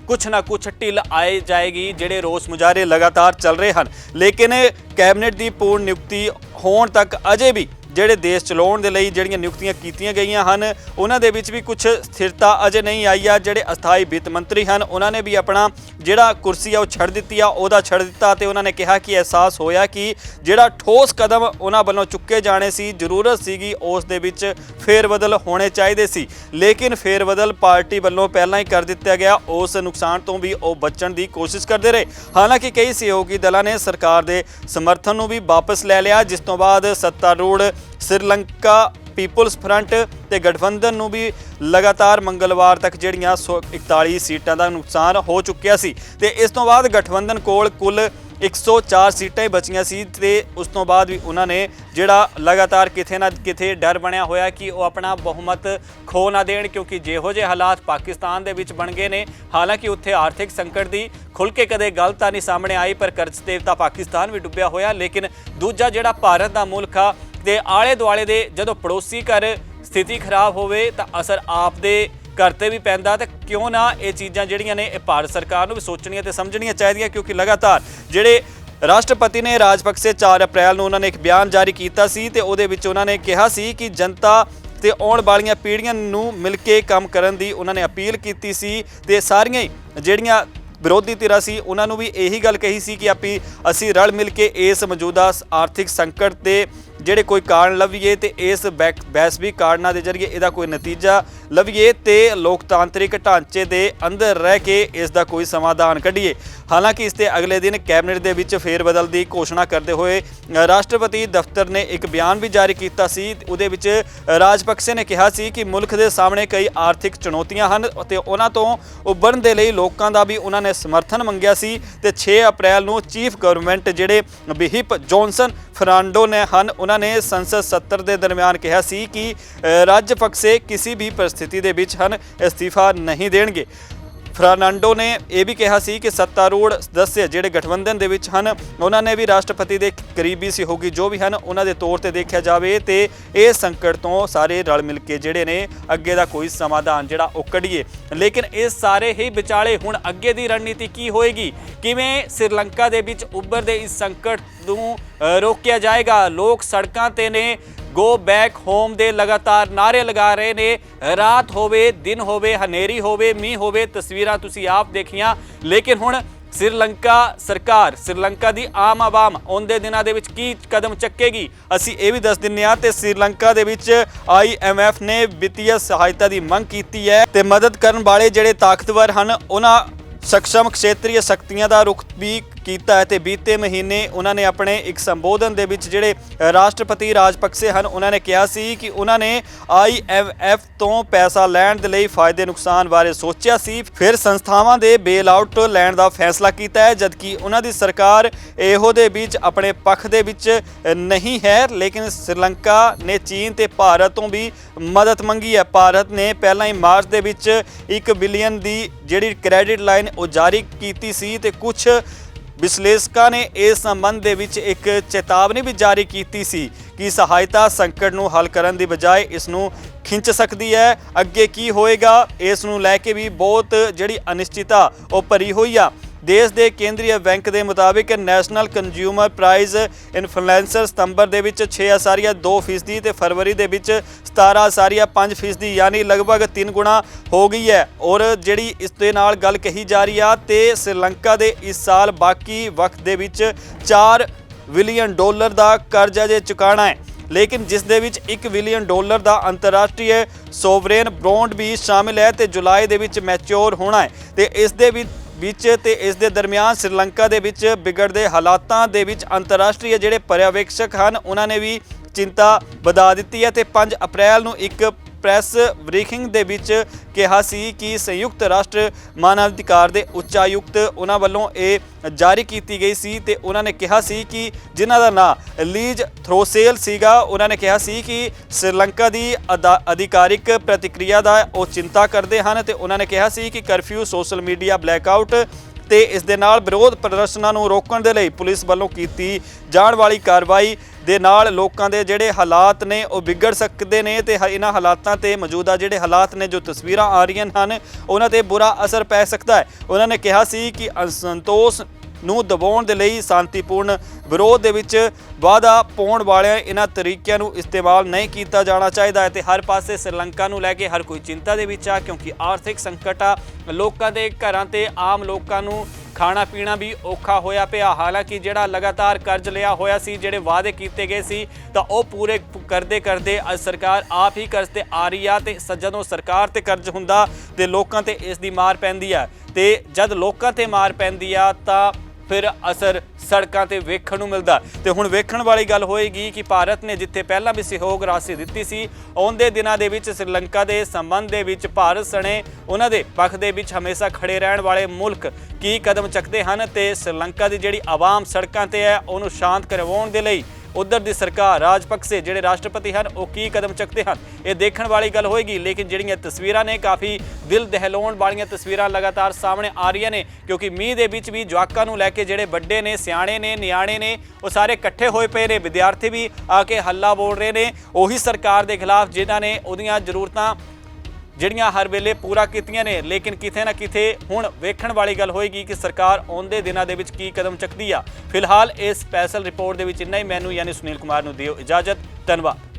ਕੁਛ ਨਾ ਕੁਛ ਢਿੱਲ ਆਏ ਜਾਏਗੀ ਜਿਹੜੇ ਰੋਸ ਮੁਜ਼ਾਹਰੇ ਲਗਾਤਾਰ ਚੱਲ ਰਹੇ ਹਨ। ਲੇਕਿਨ ਕੈਬਨਿਟ ਦੀ ਪੂਰਨ ਨਿਯੁਕਤੀ ਹੋਣ ਤੱਕ ਅਜੇ ਵੀ ਜਿਹੜੇ ਦੇਸ਼ ਚਲਾਉਣ ਦੇ ਲਈ ਜਿਹੜੀਆਂ ਨਿਯੁਕਤੀਆਂ ਕੀਤੀਆਂ ਗਈਆਂ ਹਨ ਉਹਨਾਂ ਦੇ ਵਿੱਚ ਵੀ ਕੁਝ ਸਥਿਰਤਾ ਅਜੇ ਨਹੀਂ ਆਈ ਆ। ਜਿਹੜੇ ਅਸਥਾਈ ਵਿੱਤ ਮੰਤਰੀ ਹਨ ਉਹਨਾਂ ਨੇ ਵੀ ਆਪਣਾ ਜਿਹੜਾ ਕੁਰਸੀ ਆ ਉਹ ਛੱਡ ਦਿੱਤੀ ਆ, ਉਹਦਾ ਛੱਡ ਦਿੱਤਾ ਤੇ ਉਹਨਾਂ ਨੇ ਕਿਹਾ ਕਿ ਅਹਿਸਾਸ ਹੋਇਆ ਕਿ ਜਿਹੜਾ ਠੋਸ ਕਦਮ ਉਹਨਾਂ ਵੱਲੋਂ ਚੁੱਕੇ ਜਾਣੇ ਸੀ, ਜ਼ਰੂਰਤ ਸੀਗੀ ਉਸ ਦੇ ਵਿੱਚ ਫੇਰ ਬਦਲ ਹੋਣੇ ਚਾਹੀਦੇ ਸੀ, ਲੇਕਿਨ ਫੇਰ ਬਦਲ ਪਾਰਟੀ ਵੱਲੋਂ ਪਹਿਲਾਂ ਹੀ ਕਰ ਦਿੱਤਾ ਗਿਆ। ਉਸ ਨੁਕਸਾਨ ਤੋਂ ਵੀ ਉਹ ਬਚਣ ਦੀ ਕੋਸ਼ਿਸ਼ ਕਰਦੇ ਰਹੇ। ਹਾਲਾਂਕਿ ਕਈ ਸਹਿਯੋਗੀ ਦਲਾਂ ਨੇ ਸਰਕਾਰ ਦੇ ਸਮਰਥਨ ਨੂੰ ਵੀ ਵਾਪਸ ਲੈ ਲਿਆ, ਜਿਸ ਤੋਂ ਬਾਅਦ ਸੱਤਾਰੂੜ ਸ੍ਰੀਲੰਕਾ ਪੀਪਲਸ ਫਰੰਟ ਤੇ ਗਠਬੰਧਨ ਨੂੰ ਵੀ ਲਗਾਤਾਰ ਮੰਗਲਵਾਰ ਤੱਕ ਜਿਹੜੀਆਂ 141 ਸੀਟਾਂ ਦਾ ਨੁਕਸਾਨ ਹੋ ਚੁੱਕਿਆ ਸੀ ਤੇ ਇਸ ਤੋਂ ਬਾਅਦ ਗਠਬੰਧਨ ਕੋਲ ਕੁੱਲ 104 ਸੀਟਾਂ ਹੀ ਬਚੀਆਂ ਸੀ ਤੇ ਉਸ ਤੋਂ ਬਾਅਦ ਵੀ ਉਹਨਾਂ ਨੇ ਜਿਹੜਾ ਲਗਾਤਾਰ ਕਿਤੇ ਨਾ ਕਿਤੇ ਡਰ ਬਣਿਆ ਹੋਇਆ ਕਿ ਉਹ ਆਪਣਾ ਬਹੁਮਤ ਖੋ ਨਾ ਦੇਣ, ਕਿਉਂਕਿ ਜਿਹੋ ਜਿਹੇ ਹਾਲਾਤ ਪਾਕਿਸਤਾਨ ਦੇ ਵਿੱਚ ਬਣ ਗਏ ਨੇ। ਹਾਲਾਂਕਿ ਉੱਥੇ ਆਰਥਿਕ ਸੰਕਟ ਦੀ ਖੁੱਲ ਕੇ ਕਦੇ ਗੱਲ ਤਾਂ ਨਹੀਂ ਸਾਹਮਣੇ ਆਈ, ਪਰ ਕਰਜ਼ ਤੇ ਤਾਂ ਪਾਕਿਸਤਾਨ ਵੀ ਡੁੱਬਿਆ ਹੋਇਆ, ਲੇਕਿਨ ਦੂਜਾ ਜਿਹੜਾ ਭਾਰਤ ਦਾ ਮੁਲਕ ਆ ਤੇ ਆਲੇ ਦੁਆਲੇ ਦੇ ਜਦੋਂ ਪੜੋਸੀ ਘਰ ਸਥਿਤੀ ਖਰਾਬ ਹੋਵੇ ਤਾਂ ਅਸਰ ਆਪ ਦੇ ਘਰ ਤੇ ਵੀ ਪੈਂਦਾ। ਤੇ ਕਿਉਂ ਨਾ ਇਹ ਚੀਜ਼ਾਂ ਜਿਹੜੀਆਂ ਨੇ ਇਹ ਭਾਰਤ ਸਰਕਾਰ ਨੂੰ ਵੀ ਸੋਚਣੀਆਂ ਤੇ ਸਮਝਣੀਆਂ ਚਾਹੀਦੀਆਂ, ਕਿਉਂਕਿ ਲਗਾਤਾਰ ਜਿਹੜੇ ਰਾਸ਼ਟਰਪਤੀ ਨੇ ਰਾਜਪਕਸੇ 4 ਅਪ੍ਰੈਲ ਨੂੰ ਉਹਨਾਂ ਨੇ ਇੱਕ ਬਿਆਨ ਜਾਰੀ ਕੀਤਾ ਸੀ ਤੇ ਉਹਦੇ ਵਿੱਚ ਉਹਨਾਂ ਨੇ ਕਿਹਾ ਸੀ ਕਿ ਜਨਤਾ ਤੇ ਆਉਣ ਵਾਲੀਆਂ ਪੀੜ੍ਹੀਆਂ ਨੂੰ ਮਿਲ ਕੇ ਕੰਮ ਕਰਨ ਦੀ ਉਹਨਾਂ ਨੇ ਅਪੀਲ ਕੀਤੀ ਸੀ ਤੇ ਸਾਰੀਆਂ ਜਿਹੜੀਆਂ ਵਿਰੋਧੀ ਧਿਰਾਂ ਸੀ ਉਹਨਾਂ ਨੂੰ ਵੀ ਇਹੀ ਗੱਲ ਕਹੀ ਸੀ ਕਿ ਅਸੀਂ ਰਲ ਮਿਲ ਕੇ ਇਸ ਮੌਜੂਦਾ ਆਰਥਿਕ ਸੰਕਟ ਦੇ ਜਿਹੜੇ ਕੋਈ ਕਾਰਨ ਲੱਭੀਏ ਤੇ ਇਸ ਵੈਸ਼ਵੀ ਕਾਰਨਾਂ ਦੇ ਜ਼ਰੀਏ ਇਹਦਾ ਕੋਈ ਨਤੀਜਾ ਲੱਭੀਏ ਤੇ ਲੋਕਤਾਂਤਰਿਕ ਢਾਂਚੇ ਦੇ ਅੰਦਰ ਰਹਿ ਕੇ ਇਸ ਦਾ ਕੋਈ ਸਮਾਧਾਨ ਕੱਢੀਏ। ਹਾਲਾਂਕਿ ਇਸ ਤੇ ਅਗਲੇ ਦਿਨ ਕੈਬਨਿਟ ਦੇ ਵਿੱਚ ਫੇਰ ਬਦਲ ਦੀ ਘੋਸ਼ਣਾ ਕਰਦੇ ਹੋਏ ਰਾਸ਼ਟਰਪਤੀ ਦਫ਼ਤਰ ਨੇ ਇੱਕ ਬਿਆਨ ਵੀ ਜਾਰੀ ਕੀਤਾ ਸੀ। ਉਹਦੇ ਵਿੱਚ ਰਾਜਪਕਸੇ ਨੇ ਕਿਹਾ ਸੀ ਕਿ ਮੁਲਕ ਦੇ ਸਾਹਮਣੇ ਕਈ ਆਰਥਿਕ ਚੁਣੌਤੀਆਂ ਹਨ ਤੇ ਉਹਨਾਂ ਤੋਂ ਉੱਭਰਨ ਦੇ ਲਈ ਲੋਕਾਂ ਦਾ ਵੀ ਉਹਨਾਂ ਨੇ ਸਮਰਥਨ ਮੰਗਿਆ ਸੀ ਤੇ 6 ਅਪ੍ਰੈਲ ਨੂੰ ਚੀਫ ਗਵਰਨਮੈਂਟ ਜਿਹੜੇ ਬਿਹਿਪ ਜੌਨਸਨ ਫਰਨਾਂਡੋ ਨੇ ਹਨ ਉਹਨਾਂ ਨੇ ਸੰਸਦ ਸੱਤਰ ਦੇ ਦਰਮਿਆਨ ਕਿਹਾ ਸੀ ਕਿ ਰਾਜਪਕਸੇ ਕਿਸੇ ਵੀ परिस्थिति ਦੇ ਵਿੱਚ ਹਨ ਅਸਤੀਫਾ ਨਹੀਂ ਦੇਣਗੇ। ਫਰਨਾਂਡੋ ਨੇ ਇਹ ਵੀ ਕਿਹਾ ਸੀ ਕਿ ਸੱਤਾਰੂੜ ਸਦੱਸਿਆ ਜਿਹੜੇ ਗਠਬੰਧਨ ਦੇ ਵਿੱਚ ਹਨ ਉਹਨਾਂ ਨੇ ਵੀ ਰਾਸ਼ਟਰਪਤੀ ਦੇ ਕਰੀਬੀ ਸਹਿਯੋਗੀ ਜੋ ਵੀ ਹਨ ਉਹਨਾਂ ਦੇ ਤੌਰ ਤੇ ਦੇਖਿਆ ਜਾਵੇ ਤੇ ਇਹ ਸੰਕਟ ਤੋਂ ਸਾਰੇ ਰਲ ਮਿਲ ਕੇ ਜਿਹੜੇ ਨੇ ਅੱਗੇ ਦਾ ਕੋਈ ਸਮਾਧਾਨ ਜਿਹੜਾ ਉਹ ਕੱਢੀਏ। ਲੇਕਿਨ ਇਸ ਸਾਰੇ ਹੀ ਵਿਚਾਲੇ ਹੁਣ ਅੱਗੇ ਦੀ ਰਣਨੀਤੀ ਕੀ ਹੋਏਗੀ, ਕਿਵੇਂ ਸ੍ਰੀਲੰਕਾ ਦੇ ਵਿੱਚ ਉੱਭਰਦੇ ਇਸ ਸੰਕਟ ਨੂੰ ਰੋਕਿਆ ਜਾਏਗਾ। ਲੋਕ ਸੜਕਾਂ ਤੇ ਨੇ, ਗੋ ਬੈਕ ਹੋਮ ਦੇ ਲਗਾਤਾਰ ਨਾਰੇ ਲਗਾ ਰਹੇ ਨੇ, ਰਾਤ ਹੋਵੇ ਦਿਨ ਹੋਵੇ ਹਨੇਰੀ ਹੋਵੇ ਮੀਂਹ ਹੋਵੇ, ਤਸਵੀਰਾਂ ਤੁਸੀਂ ਆਪ ਦੇਖੀਆਂ। ਲੇਕਿਨ ਹੁਣ ਸ੍ਰੀਲੰਕਾ ਸਰਕਾਰ, ਸ੍ਰੀਲੰਕਾ ਦੀ ਆਮ ਆਵਾਮ ਆਉਂਦੇ ਦਿਨਾਂ ਦੇ ਵਿੱਚ ਕੀ ਕਦਮ ਚੱਕੇਗੀ ਅਸੀਂ ਇਹ ਵੀ ਦੱਸ ਦਿੰਦੇ ਹਾਂ। ਤੇ ਸ੍ਰੀਲੰਕਾ ਦੇ ਵਿੱਚ IMF ਨੇ ਵਿੱਤੀ ਸਹਾਇਤਾ ਦੀ ਮੰਗ ਕੀਤੀ ਹੈ ਤੇ ਮਦਦ ਕਰਨ ਵਾਲੇ ਜਿਹੜੇ ਤਾਕਤਵਰ ਹਨ ਉਹਨਾਂ ਸક્ષਮ ਖੇਤਰੀ ਸ਼ਕਤੀਆਂ ਦਾ ਰੁਖ ਵੀ ਕੀਤਾ ਹੈ ਤੇ ਬੀਤੇ ਮਹੀਨੇ ਉਹਨਾਂ ਨੇ ਆਪਣੇ ਇੱਕ ਸੰਬੋਧਨ ਦੇ ਵਿੱਚ ਜਿਹੜੇ ਰਾਸ਼ਟਰਪਤੀ ਰਾਜਪਕਸੇ ਹਨ ਉਹਨਾਂ ਨੇ ਕਿਹਾ ਸੀ ਕਿ ਉਹਨਾਂ ਨੇ IMF ਤੋਂ ਪੈਸਾ ਲੈਣ ਦੇ ਲਈ ਫਾਇਦੇ ਨੁਕਸਾਨ ਬਾਰੇ ਸੋਚਿਆ ਸੀ, ਫਿਰ ਸੰਸਥਾਵਾਂ ਦੇ ਬੇਲ ਆਊਟ ਲੈਣ ਦਾ ਫੈਸਲਾ ਕੀਤਾ ਹੈ, ਜਦਕਿ ਉਹਨਾਂ ਦੀ ਸਰਕਾਰ ਇਹੋ ਦੇ ਵਿੱਚ ਆਪਣੇ ਪੱਖ ਦੇ ਵਿੱਚ ਨਹੀਂ ਹੈ। ਲੇਕਿਨ ਸ੍ਰੀਲੰਕਾ ਨੇ ਚੀਨ ਤੇ ਭਾਰਤ ਤੋਂ ਵੀ ਮਦਦ ਮੰਗੀ ਹੈ। ਭਾਰਤ ਨੇ ਪਹਿਲਾਂ ਹੀ ਮਾਰਚ ਦੇ ਵਿੱਚ 1 ਬਿਲੀਅਨ ਦੀ ਜਿਹੜੀ ਕ੍ਰੈਡਿਟ ਲਾਈਨ ਉਹ ਜਾਰੀ ਕੀਤੀ ਸੀ ਤੇ ਕੁਝ ਵਿਸ਼ਲੇਸ਼ਕਾਂ ਨੇ ਇਸ ਸੰਬੰਧ ਦੇ ਵਿੱਚ ਇੱਕ ਚੇਤਾਵਨੀ ਵੀ ਜਾਰੀ ਕੀਤੀ ਸੀ ਕਿ ਸਹਾਇਤਾ ਸੰਕਟ ਨੂੰ ਹੱਲ ਕਰਨ ਦੀ ਬਜਾਏ ਇਸ ਨੂੰ ਖਿੱਚ ਸਕਦੀ ਹੈ। ਅੱਗੇ ਕੀ ਹੋਏਗਾ ਇਸ ਨੂੰ ਲੈ ਕੇ ਵੀ ਬਹੁਤ ਜਿਹੜੀ ਅਨਿਸ਼ਚਿਤਤਾ ਉਹ ਭਰੀ ਹੋਈ ਆ। ਦੇਸ਼ ਦੇ ਕੇਂਦਰੀ ਬੈਂਕ ਦੇ ਮੁਤਾਬਿਕ ਨੈਸ਼ਨਲ ਕੰਜ਼ਿਊਮਰ ਪ੍ਰਾਈਸ ਇਨਫਲੇਸ਼ਨ ਸਤੰਬਰ ਦੇ ਵਿੱਚ 6.2% ਤੇ ਫਰਵਰੀ ਦੇ ਵਿੱਚ 17.5% यानी लगभग 3 गुणा हो गई है। और ਜਿਹੜੀ ਇਸ ਦੇ ਨਾਲ ਗੱਲ ਕਹੀ ਜਾ ਰਹੀ ਆ ਤੇ श्रीलंका ਦੇ ਇਸ ਸਾਲ ਬਾਕੀ ਵਕਤ ਦੇ ਵਿੱਚ $4 ਬਿਲੀਅਨ ਦਾ ਕਰਜ਼ਾ ਜੇ ਚੁਕਾਣਾ ਹੈ, लेकिन जिस दे विच $1 बिलियन ਦਾ अंतरराष्ट्रीय सोवरेन बॉन्ड भी शामिल है ਤੇ जुलाई ਦੇ ਵਿੱਚ मैच्योर होना है। ਤੇ ਇਸ ਦੇ ਵਿੱਚ ਤੇ ਇਸ ਦੇ ਦਰਮਿਆਨ श्रीलंका ਦੇ ਵਿੱਚ ਵਿਗੜਦੇ ਹਾਲਾਤਾਂ ਦੇ ਵਿੱਚ ਅੰਤਰਰਾਸ਼ਟਰੀ ਜਿਹੜੇ ਪਰਿਆਵੇਖਕ ਹਨ ਉਹਨਾਂ ਨੇ ਵੀ चिंता ਵਧਾ ਦਿੱਤੀ ਹੈ ਤੇ 5 ਅਪ੍ਰੈਲ ਨੂੰ ਇੱਕ ਪ੍ਰੈਸ ਬਰੀਫਿੰਗ ਦੇ ਵਿੱਚ ਕਿਹਾ ਸੀ ਕਿ ਸੰਯੁਕਤ ਰਾਸ਼ਟਰ ਮਾਨਵ ਅਧਿਕਾਰ ਦੇ ਉੱਚਾਯੁਕਤ ਉਹਨਾਂ ਵੱਲੋਂ ਇਹ ਜਾਰੀ ਕੀਤੀ ਗਈ ਸੀ ਤੇ ਉਹਨਾਂ ਨੇ ਕਿਹਾ ਸੀ ਕਿ ਜਿਨ੍ਹਾਂ ਦਾ ਨਾਂ ਲੀਜ ਥਰੋਸੇਲ ਸੀਗਾ, ਉਹਨਾਂ ਨੇ ਕਿਹਾ ਸੀ ਕਿ श्रीलंका ਦੀ ਅਧਿਕਾਰਿਕ ਪ੍ਰਤੀਕਿਰਿਆ ਦਾ ਉਹ ਚਿੰਤਾ ਕਰਦੇ ਹਨ ਤੇ ਉਹਨਾਂ ਨੇ ਕਿਹਾ ਸੀ ਕਿ ਕਰਫਿਊ, ਸੋਸ਼ਲ ਮੀਡੀਆ ਬਲੈਕਆਊਟ ਤੇ ਇਸ ਦੇ ਨਾਲ ਵਿਰੋਧ ਪ੍ਰਦਰਸ਼ਨਾਂ ਨੂੰ ਰੋਕਣ ਦੇ ਲਈ ਪੁਲਿਸ ਵੱਲੋਂ ਕੀਤੀ ਜਾਣ ਵਾਲੀ ਕਾਰਵਾਈ ਦੇ ਨਾਲ ਲੋਕਾਂ ਦੇ ਜਿਹੜੇ ਹਾਲਾਤ ਨੇ ਉਹ ਵਿਗੜ ਸਕਦੇ ਨੇ ਤੇ ਇਹਨਾਂ ਹਾਲਾਤਾਂ ਤੇ ਮੌਜੂਦਾ ਜਿਹੜੇ ਹਾਲਾਤ ਨੇ ਜੋ ਤਸਵੀਰਾਂ ਆ ਰਹੀਆਂ ਹਨ ਉਹਨਾਂ ਤੇ ਬੁਰਾ ਅਸਰ ਪੈ ਸਕਦਾ ਹੈ। ਉਹਨਾਂ ਨੇ ਕਿਹਾ ਸੀ ਕਿ ਅਸੰਤੋਸ਼ ਨੂੰ ਦਬਾਉਣ ਦੇ ਲਈ ਸ਼ਾਂਤੀਪੂਰਨ ਵਿਰੋਧ ਦੇ ਵਿੱਚ ਵਾਧਾ ਪਾਉਣ ਵਾਲਿਆਂ ਇਹਨਾਂ ਤਰੀਕਿਆਂ ਨੂੰ ਇਸਤੇਮਾਲ ਨਹੀਂ ਕੀਤਾ ਜਾਣਾ ਚਾਹੀਦਾ ਹੈ। ਤੇ ਹਰ ਪਾਸੇ श्रीलंका ਨੂੰ ਲੈ ਕੇ ਹਰ ਕੋਈ ਚਿੰਤਾ ਦੇ ਵਿੱਚ ਆ ਕਿਉਂਕਿ ਆਰਥਿਕ ਸੰਕਟ ਆ, ਲੋਕਾਂ ਦੇ ਘਰਾਂ ਤੇ ਆਮ ਲੋਕਾਂ ਨੂੰ ਖਾਣਾ ਪੀਣਾ ਵੀ ਔਖਾ ਹੋਇਆ ਪਿਆ। ਹਾਲਾਂਕਿ ਜਿਹੜਾ ਲਗਾਤਾਰ ਕਰਜ਼ ਲਿਆ ਹੋਇਆ ਸੀ, ਜਿਹੜੇ ਵਾਅਦੇ ਕੀਤੇ ਗਏ ਸੀ ਤਾਂ ਉਹ ਪੂਰੇ ਕਰਦੇ ਅੱਜ ਸਰਕਾਰ ਆਪ ਹੀ ਕਰਜ਼ ਤੇ ਆ ਰਹੀ ਆ ਤੇ ਜਦੋਂ ਸਰਕਾਰ ਤੇ ਕਰਜ਼ ਹੁੰਦਾ ਤੇ ਲੋਕਾਂ ਤੇ ਇਸ ਦੀ ਮਾਰ ਪੈਂਦੀ ਆ ਤੇ ਜਦ ਲੋਕਾਂ ਤੇ ਮਾਰ ਪੈਂਦੀ ਆ ਤਾਂ ਫਿਰ ਅਸਰ ਸੜਕਾਂ ਤੇ ਵੇਖਣ ਨੂੰ ਮਿਲਦਾ। ਤੇ ਹੁਣ ਵੇਖਣ ਵਾਲੀ ਗੱਲ ਹੋਏਗੀ ਕਿ ਭਾਰਤ ਨੇ ਜਿੱਥੇ ਪਹਿਲਾਂ ਵੀ ਸਹਿਯੋਗ ਰਾਸ਼ੀ ਦਿੱਤੀ ਸੀ, ਆਉਂਦੇ ਦਿਨਾਂ ਦੇ ਵਿੱਚ श्रीलंका ਦੇ ਸੰਬੰਧ ਦੇ ਵਿੱਚ ਭਾਰਤ ਸਣੇ ਉਹਨਾਂ ਦੇ ਪੱਖ ਦੇ ਵਿੱਚ ਹਮੇਸ਼ਾ ਖੜੇ ਰਹਿਣ ਵਾਲੇ ਮੁਲਕ ਕੀ ਕਦਮ ਚੱਕਦੇ ਹਨ ਤੇ श्रीलंका ਦੀ ਜਿਹੜੀ ਆਵਾਮ ਸੜਕਾਂ ਤੇ ਹੈ ਉਹਨੂੰ ਸ਼ਾਂਤ ਕਰਵਾਉਣ ਦੇ ਲਈ उधर ਦੀ ਸਰਕਾਰ ਰਾਜਪਕਸੇ ਜਿਹੜੇ ਰਾਸ਼ਟਰਪਤੀ ਹਨ ਉਹ ਕੀ ਕਦਮ ਚੱਕਦੇ ਹਨ ਇਹ ਦੇਖਣ ਵਾਲੀ ਗੱਲ ਹੋਏਗੀ। ਲੇਕਿਨ ਜਿਹੜੀਆਂ ਤਸਵੀਰਾਂ ਨੇ ਕਾਫੀ ਦਿਲ ਦਹਿਲਾਉਣ ਵਾਲੀਆਂ ਤਸਵੀਰਾਂ ਲਗਾਤਾਰ ਸਾਹਮਣੇ ਆ ਰਹੀਆਂ ਨੇ ਕਿਉਂਕਿ ਮੀਂਹ ਦੇ ਵਿੱਚ ਵੀ ਜਵਾਕਾਂ ਨੂੰ ਲੈ ਕੇ ਜਿਹੜੇ ਵੱਡੇ ਨੇ, ਸਿਆਣੇ ਨੇ, ਨਿਆਣੇ ਨੇ ਉਹ ਸਾਰੇ ਇਕੱਠੇ ਹੋਏ ਪਏ ਨੇ। ਵਿਦਿਆਰਥੀ ਵੀ ਆ ਕੇ ਹੱਲਾ ਬੋਲ ਰਹੇ ਨੇ ਉਹੀ ਸਰਕਾਰ ਦੇ ਖਿਲਾਫ ਜਿਨ੍ਹਾਂ ਨੇ ਉਹਦੀਆਂ ਜ਼ਰੂਰਤਾਂ ਜਿਹੜੀਆਂ ਹਰ ਵੇਲੇ ਪੂਰਾ ਕੀਤੀਆਂ ਨੇ। ਲੇਕਿਨ ਕਿਤੇ ਨਾ ਕਿਤੇ ਹੁਣ ਵੇਖਣ ਵਾਲੀ ਗੱਲ ਹੋਏਗੀ ਕਿ ਸਰਕਾਰ ਆਉਂਦੇ ਦਿਨਾਂ ਦੇ ਵਿੱਚ ਕੀ ਕਦਮ ਚੱਕਦੀ ਆ। ਫਿਲਹਾਲ ਇਸ ਸਪੈਸ਼ਲ ਰਿਪੋਰਟ ਦੇ ਵਿੱਚ ਇੰਨਾ ਹੀ। ਮੈਨੂੰ ਯਾਨੀ ਸੁਨੀਲ ਕੁਮਾਰ ਨੂੰ ਦਿਓ ਇਜਾਜ਼ਤ। ਧੰਨਵਾਦ।